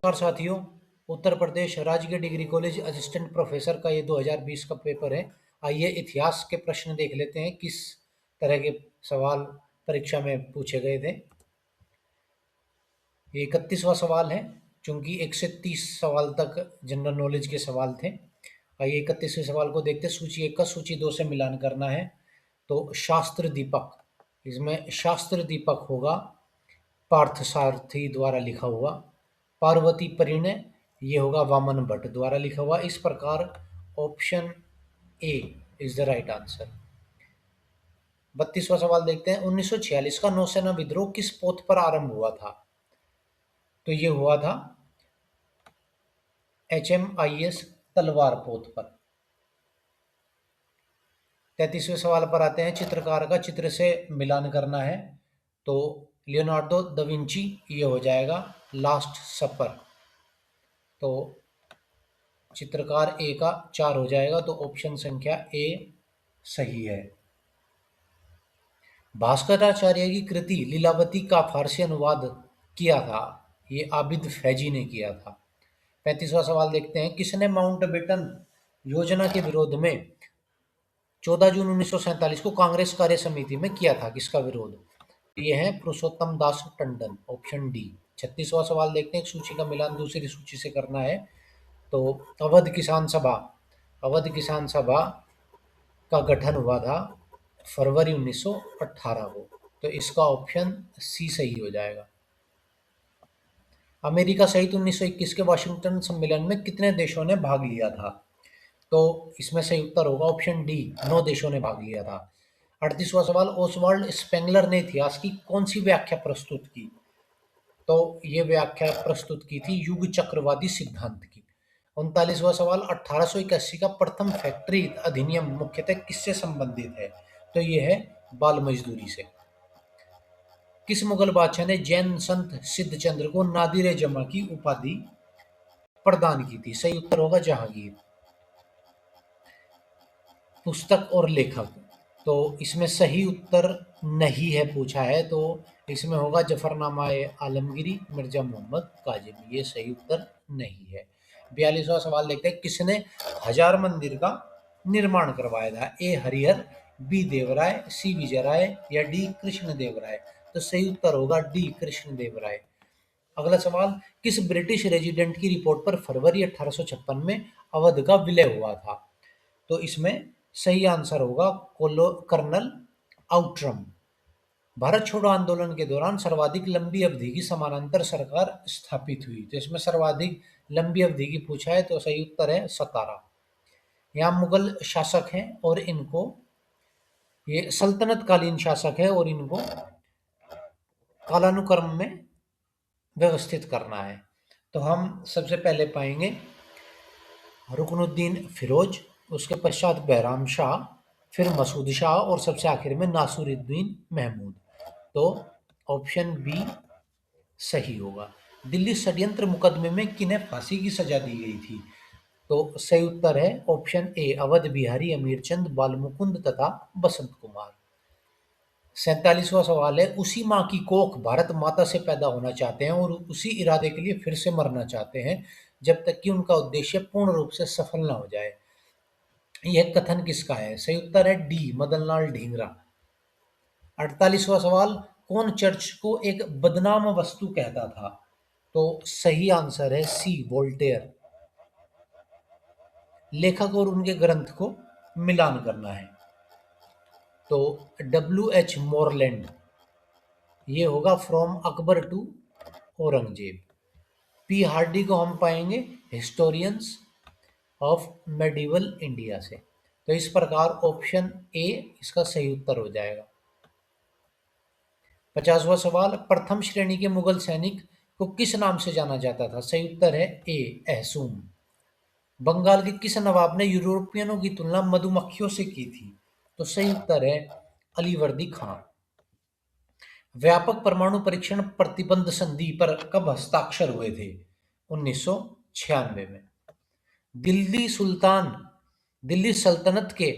नमस्कार साथियों। उत्तर प्रदेश राजकीय डिग्री कॉलेज असिस्टेंट प्रोफेसर का ये 2020 का पेपर है। आइए इतिहास के प्रश्न देख लेते हैं किस तरह के सवाल परीक्षा में पूछे गए थे। ये 31वां सवाल है, चूंकि 1 से 30 सवाल तक जनरल नॉलेज के सवाल थे। आइए 31वें सवाल को देखते हैं। सूची 1 का सूची 2 से मिलान करना है। तो शास्त्र दीपक, इसमें शास्त्र दीपक होगा पार्थसारथी द्वारा लिखा हुआ। पार्वती परिणय, ये होगा वामन भट्ट द्वारा लिखा हुआ। इस प्रकार option A is the right answer. 32वां सवाल देखते हैं। 1946 का नौसेना विद्रोह किस पोत पर आरंभ हुआ था? तो ये हुआ था HMIS तलवार पोत पर। 33वें सवाल पर आते हैं। चित्रकार का चित्र से मिलान करना है। तो लियोनार्डो दा विंची, ये हो जाएगा लास्ट सपर। तो चित्रकार ए का 4 हो जाएगा, तो ऑप्शन संख्या ए सही है। भास्कराचार्य की कृति लीलावती का फारसी अनुवाद किया था? ये आबिद फैजी ने किया था। 35वां सवाल देखते हैं। किसने माउंटबेटन योजना के विरोध में 14 जून 1947 को कांग्रेस कार्य समिति में किया था? किसका विरोध? ये है पुरुषोत्तम दास टंडन, ऑप्शन डी। 36वां सवाल देखते हैं। एक सूची का मिलान दूसरी सूची से करना है। तो अवध किसान सभा का गठन हुआ था फरवरी 1918 को। तो इसका ऑप्शन सी सही हो जाएगा। अमेरिका सहित 1921 के वाशिंगटन सम्मेलन में कितने देशों ने भाग लिया था? तो इसमें सही उत्तर होगा ऑप्शन डी, 9 देशों ने भाग लिया था। 38वां सवाल। ओसवाल्ड स्पेंगलर ने इतिहास की कौन सी व्याख्या प्रस्तुत की? तो ये व्याख्या प्रस्तुत की थी युग चक्रवादी सिद्धांत की। 39वां सवाल। 1881 का प्रथम फैक्ट्री अधिनियम मुख्यतः किससे संबंधित है? तो ये है बाल मजदूरी से। किस मुगल बादशाह ने जैन संत सिद्धचंद्र को नादिर जमा की उपाधि प्रदान की थी? सही उत्तर होगा जहांगीर। पुस्तक और लेखक, तो इसमें सही उत्तर नहीं है पूछा है, तो इसमें होगा जफरनामा आलमगीरी मिर्जा मोहम्मद काजिम। ये सही उत्तर नहीं है। 42वां सवाल देखते हैं। किसने हजार मंदिर का निर्माण करवाया था? ए हरिहर, बी देवराय, सी विजयराय या डी कृष्णदेवराय? तो सही उत्तर होगा डी कृष्णदेवराय। अगला सवाल। किस ब्रिटिश रेजिडेंट की रिपोर्ट पर फरवरी 1856 में अवध का विलय हुआ था? तो इसमें सही आंसर होगा कर्नल आउट्रम। भारत छोड़ो आंदोलन के दौरान सर्वाधिक लंबी अवधि की समानांतर सरकार स्थापित हुई? तो इसमें सर्वाधिक लंबी अवधि की पूछा है, तो सही उत्तर है 17। यहाँ मुगल शासक हैं और इनको, ये सल्तनत कालीन शासक है और इनको कालानुक्रम में व्यवस्थित करना है। तो हम सबसे पहले पाएंगे रुकनुद्दीन फिरोज, उसके पश्चात बहराम शाह, फिर मसूद शाह और सबसे आखिर में नासिरुद्दीन महमूद। तो ऑप्शन बी सही होगा। दिल्ली षड्यंत्र मुकदमे में किन्हें फांसी की सजा दी गई थी? तो सही उत्तर है ऑप्शन ए, अवध बिहारी, अमीरचंद, बालमुकुंद तथा बसंत कुमार। 47वां सवाल है। उसी माँ की कोख भारत माता से पैदा होना चाहते हैं और उसी इरादे के लिए फिर से मरना चाहते हैं जब तक कि उनका उद्देश्य पूर्ण रूप से सफल न हो जाए। यह कथन किसका है? सही उत्तर है डी, मदनलाल ढींगरा। 48वां सवाल। कौन चर्च को एक बदनाम वस्तु कहता था? तो सही आंसर है सी, वोल्टेयर। लेखक और उनके ग्रंथ को मिलान करना है। तो WH मोरलैंड, ये होगा from Akbar to Aurangzeb. P Hardy को हम पाएंगे हिस्टोरियंस ऑफ मेडिवल इंडिया से। तो इस प्रकार ऑप्शन ए इसका सही उत्तर हो जाएगा। 50वां सवाल। प्रथम श्रेणी के मुगल सैनिक को किस नाम से जाना जाता था? सही उत्तर है ए, एहसूम। बंगाल के किस नवाब ने यूरोपियनों की तुलना मधुमक्खियों से की थी? तो सही उत्तर है अलीवर्दी खां। व्यापक परमाणु परीक्षण प्रतिबंध संधि पर कब हस्ताक्षर हुए थे? 1996 में। दिल्ली सुल्तान दिल्ली सल्तनत के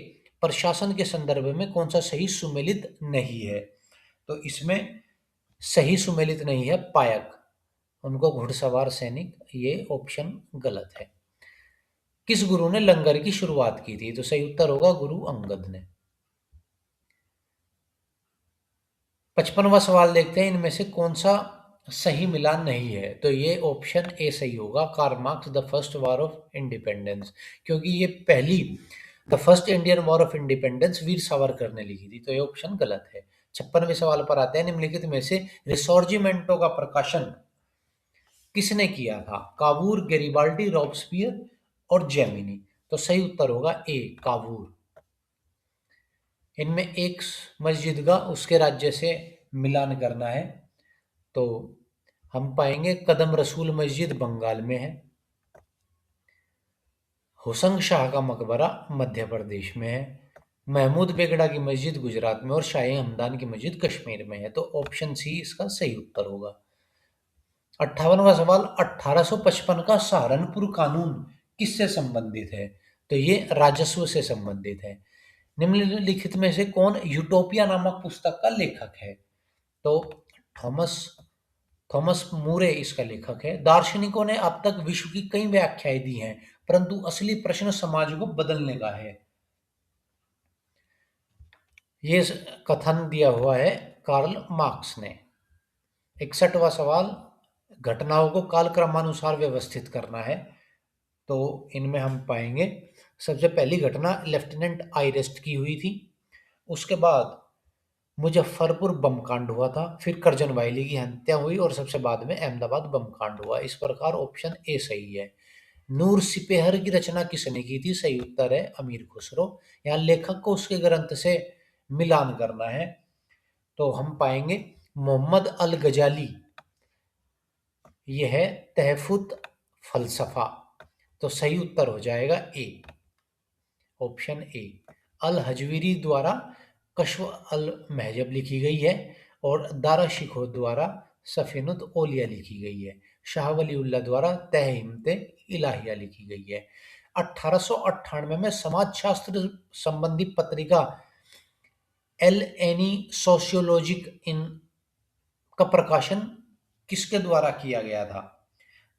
प्रशासन के संदर्भ में कौन सा सही सुमेलित नहीं है? तो इसमें सही सुमेलित नहीं है पायक। उनको घुड़सवार सैनिक, ये ऑप्शन गलत है। किस गुरु ने लंगर की शुरुआत की थी? तो सही उत्तर होगा गुरु अंगद ने। 55वां सवाल देखते हैं, इनमें से कौन सा सही मिलान नहीं है? तो ये ऑप्शन ए सही होगा, Karl Marx the first war of independence, क्योंकि ये पहली the first Indian war of independence Veer Savarkar ने लिखी थी, तो ये ऑप्शन गलत है। 56वें सवाल पर आते हैं, निम्नलिखित में से रिसॉर्जिमेंटो का प्रकाशन किसने किया था? कावूर, गेरिबाल्डी, रॉब्सपियर और जेमिनी। तो सही उत्तर होगा ए, कावूर। इनमें एक मस्जिद का उसके राज्य से मिलान करना है, तो हम पाएंगे कदम रसूल मस्जिद बंगाल में है, होसंग शाह का मकबरा मध्य प्रदेश में है, महमूद बेगड़ा की मस्जिद गुजरात में और शाही हमदान की मस्जिद कश्मीर में है। तो ऑप्शन सी इसका सही उत्तर होगा। 58वां सवाल, 1855 का सहारनपुर कानून किससे संबंधित है? तो ये राजस्व से संबंधित है। निम्नलिखित में से कौन यूटोपिया नामक पुस्तक का लेखक है? तो थॉमस थॉमस मूरे इसका लेखक है। दार्शनिकों ने अब तक विश्व की कई व्याख्याएं दी हैं, परंतु असली प्रश्न समाज को बदलने का है। ये कथन दिया हुआ है कार्ल मार्क्स ने। 61वां सवाल, घटनाओं को कालक्रमानुसार व्यवस्थित करना है, तो इनमें हम पाएंगे सबसे पहली घटना लेफ्टिनेंट आइरेस्ट की हुई थी, उसके बाद मुजफ्फरपुर बम कांड हुआ था, फिर करजन वायली की हत्या हुई और सबसे बाद में अहमदाबाद बम कांड हुआ। इस प्रकार ऑप्शन ए सही है। नूर सिपेहर की रचना किसने की थी? सही उत्तर है अमीर खुसरो। यहाँ लेखक को उसके ग्रंथ से मिलान करना है, तो हम पाएंगे मोहम्मद अल गजाली, यह है तहफुत फलसफा। तो सही उत्तर हो जाएगा ए, ऑप्शन ए। अल हजवीरी द्वारा कश्फ अल महजब लिखी गई है और दारा शिकोह द्वारा सफीनुत ओलिया लिखी गई है। शाह वलीउल्लाह द्वारा तहहिम्मत इलाहिया लिखी गई है। 1898 में समाजशास्त्र संबंधी पत्रिका एल एनी सोशियोलॉजिक इन का प्रकाशन किसके द्वारा किया गया था?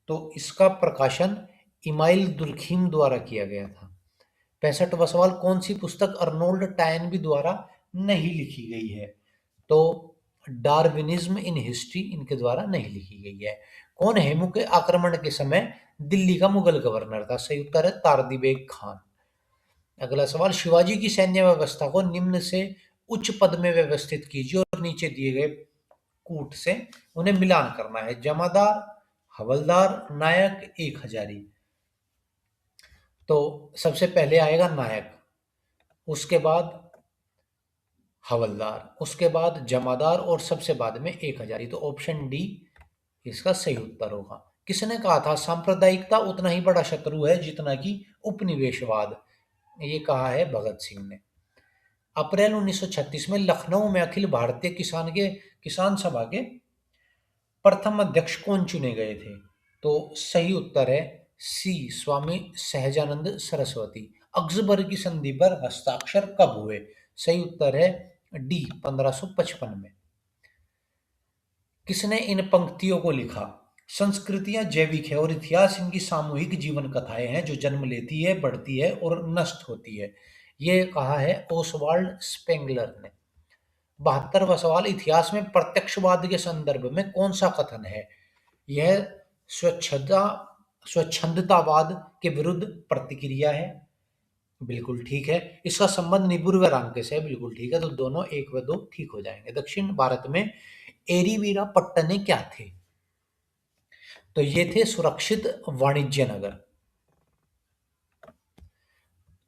तो इसका प्रकाशन इमाइल दुर्खीम द्वारा किया गया था। 65वां सवाल, कौन सी पुस्तक अर्नोल्ड टायनबी द्वारा नहीं लिखी गई है? तो डार्विनिज्म इन हिस्ट्री इनके द्वारा नहीं लिखी गई है। कौन हेमू के आक्रमण के समय दिल्ली का मुगल गवर्नर था? सही उत्तर है तारदी बेग खान। अगला सवाल, शिवाजी की सैन्य व्यवस्था को निम्न से उच्च पद में व्यवस्थित कीजिए और नीचे दिए गए कूट से उन्हें मिलान करना है। जमादार, हवलदार, नायक, एक हजारी। तो सबसे पहले आएगा नायक, उसके बाद हवलदार, उसके बाद जमादार और सबसे बाद में एक हजारी। तो ऑप्शन डी इसका सही उत्तर होगा। किसने कहा था सांप्रदायिकता उतना ही बड़ा शत्रु है जितना कि उपनिवेशवाद? ये कहा है भगत सिंह ने। अप्रैल 1936 में लखनऊ में अखिल भारतीय किसान सभा के प्रथम अध्यक्ष कौन चुने गए थे? तो सही उत्तर है सी, स्वामी सहजानंद सरस्वती। अक्सबर की संधि पर हस्ताक्षर कब हुए? सही उत्तर है डी, 1555 में। किसने इन पंक्तियों को लिखा? संस्कृतियां जैविक है और इतिहास इनकी सामूहिक जीवन कथाएं हैं जो जन्म लेती है, बढ़ती है और नष्ट होती है। ये कहा है ओसवाल्ड स्पेंगलर ने। 72वां सवाल, इतिहास में प्रत्यक्षवाद के संदर्भ में कौन सा कथन है? यह स्वच्छता स्वच्छंदतावाद के विरुद्ध प्रतिक्रिया है, बिल्कुल ठीक है। इसका संबंध निबुर व रांके से है, बिल्कुल ठीक है। तो दोनों एक व दो ठीक हो जाएंगे। दक्षिण भारत में एरीवीरा पट्टने क्या थे? तो ये थे सुरक्षित वाणिज्य नगर।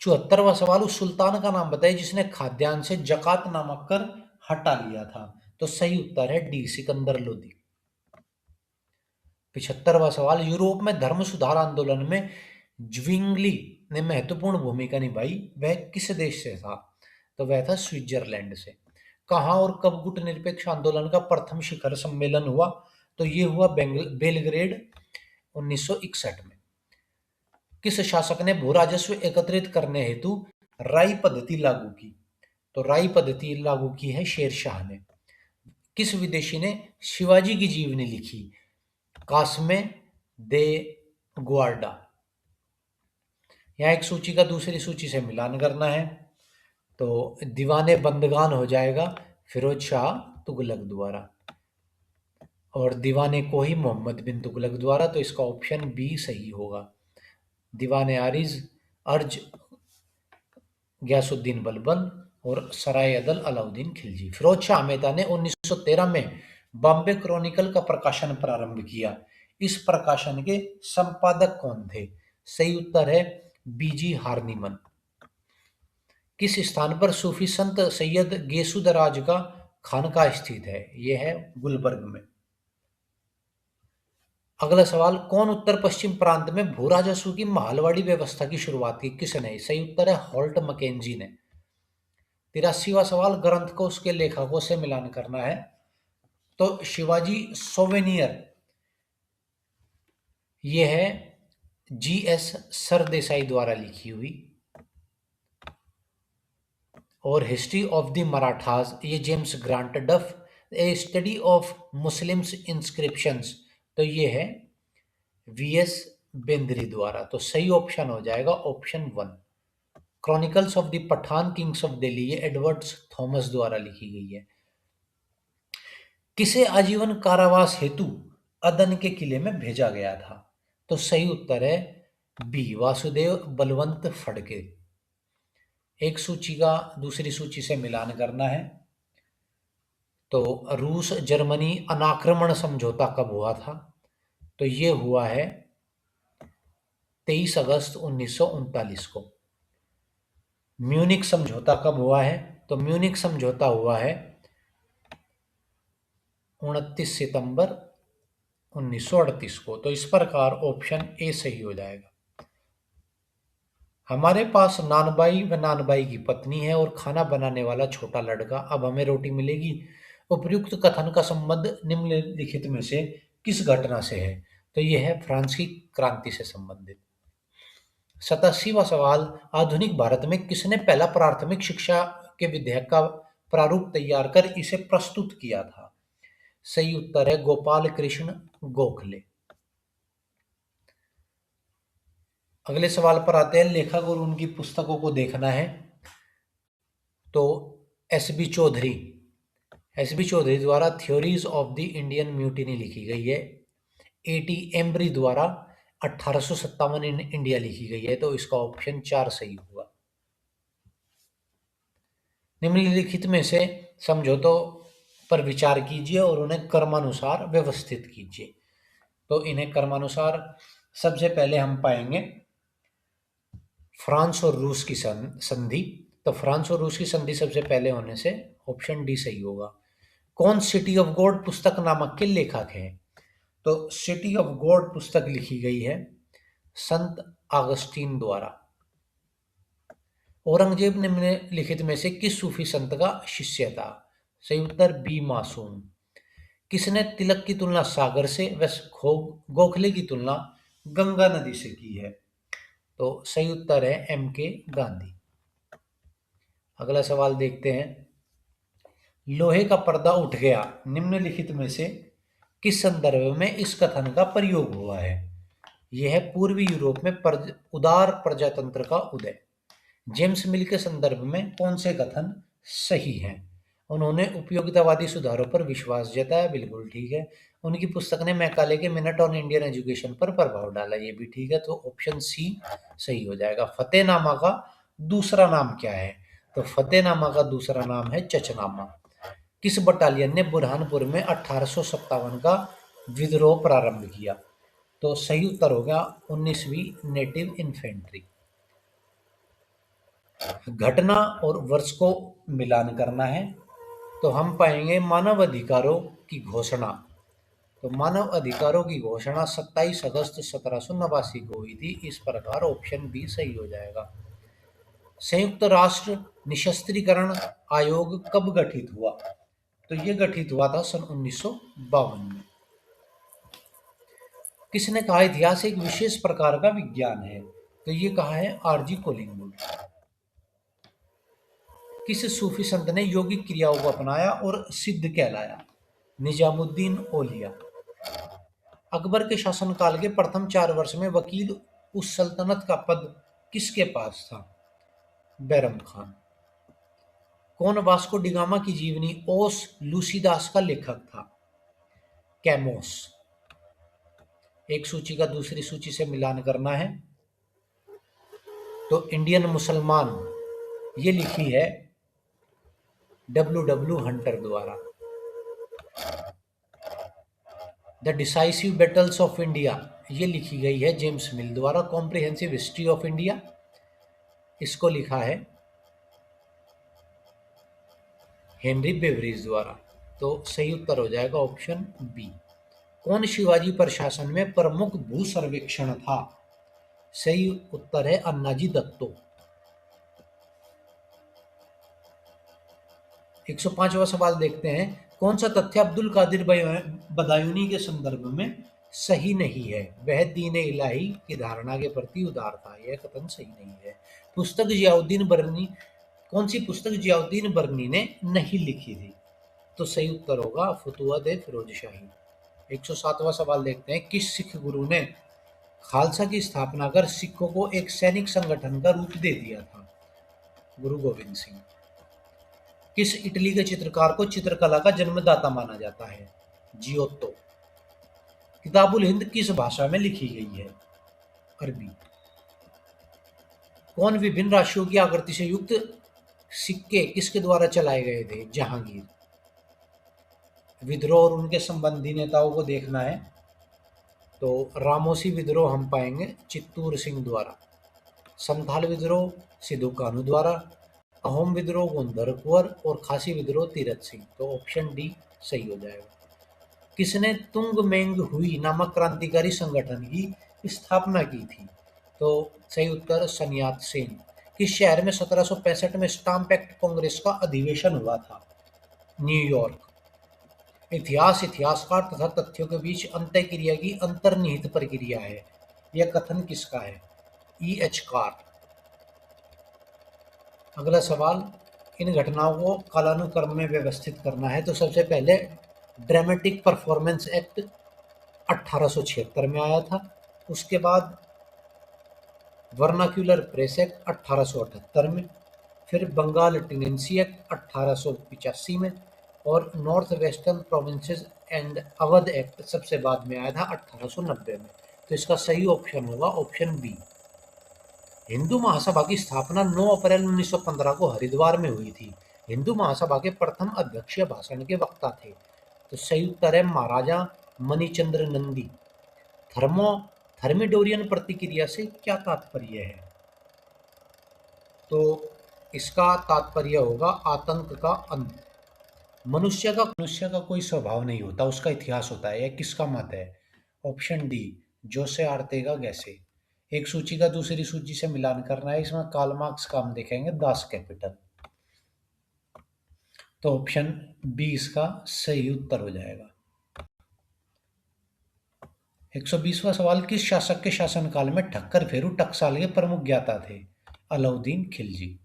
74वां सवाल, उस सुल्तान का नाम बताइए जिसने खाद्यान्न से जकात नामक कर हटा लिया था? तो सही उत्तर है डी, सिकंदर लोदी। 75वां सवाल, यूरोप में धर्म सुधार आंदोलन में ज्विंगली ने महत्वपूर्ण भूमिका निभाई, वह किस देश से था? तो वह था स्विट्जरलैंड से। कहाँ और कब गुट निरपेक्ष आंदोलन का प्रथम शिखर सम्मेलन हुआ? तो ये हुआ बेलग्रेड 1961 में। किस शासक ने भू राजस्व एकत्रित करने हेतु राई पद्धति लागू की? तो राई पद्धति लागू की है शेर शाह ने। किस विदेशी ने शिवाजी की जीवनी लिखी? कास्मे दे गुआर्डा। यहाँ एक सूची का दूसरी सूची से मिलान करना है। तो दीवाने बंदगान हो जाएगा फिरोज शाह तुगलक द्वारा, और दीवाने कोही मोहम्मद बिन तुगलक द्वारा, तो इसका ऑप्शन बी सही होगा। दीवाने आरिज अर्ज गयासुद्दीन बलबन और सराय अदल अलाउद्दीन खिलजी। फिरोज शाह मेहता ने 1913 में बॉम्बे क्रॉनिकल का प्रकाशन प्रारंभ किया। इस प्रकाशन के संपादक कौन थे? सही उत्तर है बीजी हार्निमन। किस स्थान पर सूफी संत सैयद गेसुदराज का खानका स्थित है? यह है गुलबर्ग में। अगला सवाल, कौन उत्तर पश्चिम प्रांत में भू राजस्व की मालवाड़ी व्यवस्था की शुरुआत की? किसने? सही उत्तर है हॉल्ट मैकेंजी ने। 83वां सवाल, ग्रंथ को उसके लेखकों से मिलान करना है। तो शिवाजी सोवेनियर, यह है जी.एस. सरदेसाई द्वारा लिखी हुई। और हिस्ट्री ऑफ द मराठास, ये जेम्स ग्रांट डफ। ए स्टडी ऑफ मुस्लिम्स इंस्क्रिप्शंस, तो ये है वी.एस. बेंद्री द्वारा। तो सही ऑप्शन हो जाएगा option 1। Chronicles of the Pathan kings of Delhi, ये एडवर्ड्स थॉमस द्वारा लिखी गई है। किसे आजीवन कारावास हेतु अदन के किले में भेजा गया था? तो सही उत्तर है बी वासुदेव बलवंत फड़के। एक सूची का दूसरी सूची से मिलान करना है। तो रूस जर्मनी अनाक्रमण समझौता कब हुआ था? तो ये हुआ है 23 अगस्त 1939 को। म्यूनिक समझौता कब हुआ है? तो म्यूनिक समझौता हुआ है 29 सितंबर 1938 को। तो इस प्रकार ऑप्शन ए सही हो जाएगा। हमारे पास नानबाई व नानबाई की पत्नी है और खाना बनाने वाला छोटा लड़का, अब हमें रोटी मिलेगी। उपयुक्त कथन का संबंध निम्नलिखित में से किस घटना से है? तो यह है फ्रांस की क्रांति से संबंधित। 87वां सवाल, आधुनिक भारत में किसने पहला प्राथमिक शिक्षा के विधेयक का प्रारूप तैयार कर इसे प्रस्तुत किया था? सही उत्तर है गोपाल कृष्ण गोखले। अगले सवाल पर आते हैं, लेखक और उनकी पुस्तकों को देखना है। तो एस.बी. चौधरी द्वारा theories of the Indian mutiny लिखी गई है। ए.टी. एम्बरी द्वारा 1857 इन इंडिया लिखी गई है। तो इसका ऑप्शन 4 सही होगा। निम्नलिखित में से समझौतों पर विचार कीजिए और उन्हें क्रमानुसार व्यवस्थित कीजिए। तो इन्हें क्रमानुसार सबसे पहले हम पाएंगे फ्रांस और रूस की संधि। तो फ्रांस और रूस की संधि सबसे पहले होने से ऑप्शन डी सही होगा। कौन सिटी ऑफ गॉड पुस्तक नामक के लेखक हैं? तो सिटी ऑफ गॉड पुस्तक लिखी गई है संत अगस्तीन द्वारा। औरंगजेब निम्नलिखित में से किस सूफी संत का शिष्य था? सही उत्तर बी मासूम। किसने तिलक की तुलना सागर से व गोखले की तुलना गंगा नदी से की है? तो सही उत्तर है एम के गांधी। अगला सवाल देखते हैं, लोहे का पर्दा उठ गया निम्नलिखित में से किस संदर्भ में इस कथन का प्रयोग हुआ है? यह है पूर्वी यूरोप में उदार प्रजातंत्र का उदय। जेम्स मिल के संदर्भ में कौन से कथन सही हैं? उन्होंने उपयोगितावादी सुधारों पर विश्वास जताया, बिल्कुल ठीक है। उनकी पुस्तक ने मैकाले के मिनट ऑन इंडियन एजुकेशन पर प्रभाव डाला, ये भी ठीक है। तो ऑप्शन सी सही हो जाएगा। फतेहनामा का दूसरा नाम क्या है? तो फतेहनामा का दूसरा नाम है चचनामा। किस बटालियन ने बुरहानपुर में 1857 का विद्रोह प्रारंभ किया? तो सही उत्तर होगा 19वीं नेटिव इन्फेंट्री। घटना और वर्ष को मिलान करना है। तो हम पाएंगे मानव अधिकारों की घोषणा। तो मानव अधिकारों की घोषणा 27 अगस्त 1789 को हुई थी। इस प्रकार ऑप्शन बी सही हो जाएगा। संयुक्त राष्ट्र निशस्त्रीकरण आयोग कब गठित हुआ? तो ये गठित हुआ था सन 1952 में। किसने कहा इतिहास एक विशेष प्रकार का विज्ञान है? तो ये कहा है आरजी कोलिंगवुड। किस सूफी संत ने योगिक क्रियाओं को अपनाया और सिद्ध कहलाया? निजामुद्दीन औलिया। अकबर के शासनकाल के प्रथम 4 वर्ष में वकील उस सल्तनत का पद किसके पास था? बैरम खान। कौन वास्को डिगामा की जीवनी ओस लूसीदास का लेखक था? कैमोस। एक सूची का दूसरी सूची से मिलान करना है। तो इंडियन मुसलमान ये लिखी है डब्ल्यू हंटर द्वारा। The decisive battles of India ये लिखी गई है जेम्स मिल द्वारा। कॉम्प्रिहेंसिव हिस्ट्री ऑफ इंडिया इसको लिखा है हेनरी बेवरेज द्वारा। तो सही उत्तर हो जाएगा ऑप्शन बी। कौन शिवाजी प्रशासन में प्रमुख भू सर्वेक्षण था? सही उत्तर है अन्नाजी दत्तो। 105वां सवाल देखते हैं। कौन सा तथ्य अब्दुल कादिर बदायूनी के संदर्भ में सही नहीं है? वह दीन इलाही की धारणा के प्रति उदार था। यह कथन सही नहीं है। पुस्तक जियाउद्दीन बर्नी कौन सी पुस्तक जियाउद्दीन बर्नी ने नहीं लिखी थी? तो सही उत्तर होगा फतुहत फिरोज शाही। 107वां सवाल देखते हैं। किस सिख गुरु ने खालसा की स्थापना कर सिखों को एक सैनिक संगठन का रूप दे दिया था? गुरु गोविंद सिंह। किस इटली के चित्रकार को चित्रकला का जन्मदाता माना जाता है? जियोत्तो। किताबुल हिंद किस भाषा में लिखी गई है? अरबी। कौन विभिन्न राशियों की आकृति से युक्त सिक्के किसके द्वारा चलाए गए थे? जहांगीर। विद्रोह और उनके संबंधी नेताओं को देखना है। तो रामोसी विद्रोह हम पाएंगे चित्तूर सिंह द्वारा। संथाल विद्रोह सिद्धू कानू द्वारा। अहोम विद्रोह गोंदर कुंवर और खासी विद्रोह तीरथ सिंह। तो ऑप्शन डी सही हो जाएगा। किसने तुंगमेंग हुई नामक क्रांतिकारी संगठन की स्थापना की थी? तो सही उत्तर सन्यात सेन। किस शहर में 1765 में स्टाम्प एक्ट कांग्रेस का अधिवेशन हुआ था? न्यूयॉर्क। इतिहास इतिहासकार तथा तथ्यों के बीच अंतःक्रिया की अंतर्निहित प्रक्रिया है। यह कथन किसका है? E H car. अगला सवाल। इन घटनाओं को कालानुक्रम में व्यवस्थित करना है। तो सबसे पहले ड्रामेटिक परफॉर्मेंस एक्ट 1876 में आया था। उसके बाद वर्नाक्यूलर प्रेस एक्ट 1878 में, फिर बंगाल टेनेंसी एक्ट 1885 में, और north western provinces and Awadh act सबसे बाद में आया था 1890 में। तो इसका सही ऑप्शन होगा ऑप्शन बी। हिंदू महासभा की स्थापना 9 अप्रैल 1915 को हरिद्वार में हुई थी। हिंदू महासभा के प्रथम अध्यक्षीय भाषण के वक्ता थे। तो सही उत्तर है महाराजा मणिचंद्र नंदी। थर्मिडोरियन प्रतिक्रिया से क्या तात्पर्य है? तो इसका तात्पर्य होगा आतंक का अंत। मनुष्य का कोई स्वभाव नहीं होता, उसका इतिहास होता है। यह किसका मत है? ऑप्शन डी जोसे आर्तेगा गैसे। एक सूची का दूसरी सूची से मिलान करना है। इसमें कार्ल मार्क्स का हम देखेंगे दास कैपिटल। तो ऑप्शन बी इसका सही उत्तर हो जाएगा। 120वां सवाल। किस शासक के शासनकाल में ठक्कर फेरू टकसाल के प्रमुख ज्ञाता थे? अलाउद्दीन खिलजी।